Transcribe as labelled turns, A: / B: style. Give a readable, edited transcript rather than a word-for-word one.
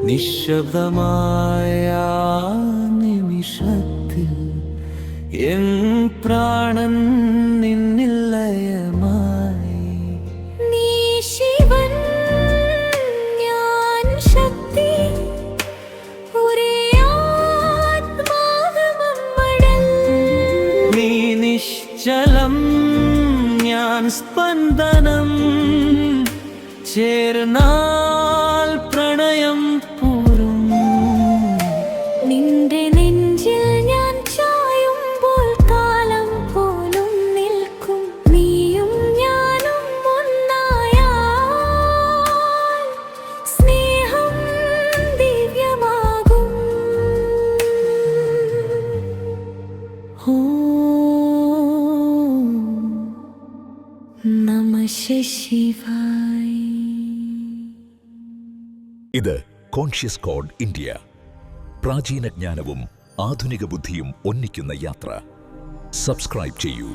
A: നിശബ്ദമായ നിമിഷത്തിൽ എൻ പ്രാണൻ നിന്നിൽ ലയമായി.
B: നീ ശിവൻ, ഞാൻ ശക്തി, ഒരേ ആത്മാവമമ്മടൽ.
A: നീ നിശ്ചലം, ഞാൻ സ്പന്ദനം, ചേർന്നാൽ പ്രണയം പൂരും.
B: നിന്റെ നെഞ്ചിൽ ഞാൻ ചായുമ്പോൾ കാലം പോലും നിൽക്കും. നീയും ഞാനും ഒന്നായാൽ സ്നേഹം ദിവ്യമാകും. ഓം നമഃ ശിവായ.
C: ഇത് കോൺഷ്യസ് കോഡ് ഇന്ത്യ. പ്രാചീന ജ്ഞാനവും ആധുനിക ബുദ്ധിയും ഒന്നിക്കുന്ന യാത്ര. സബ്സ്ക്രൈബ് ചെയ്യൂ.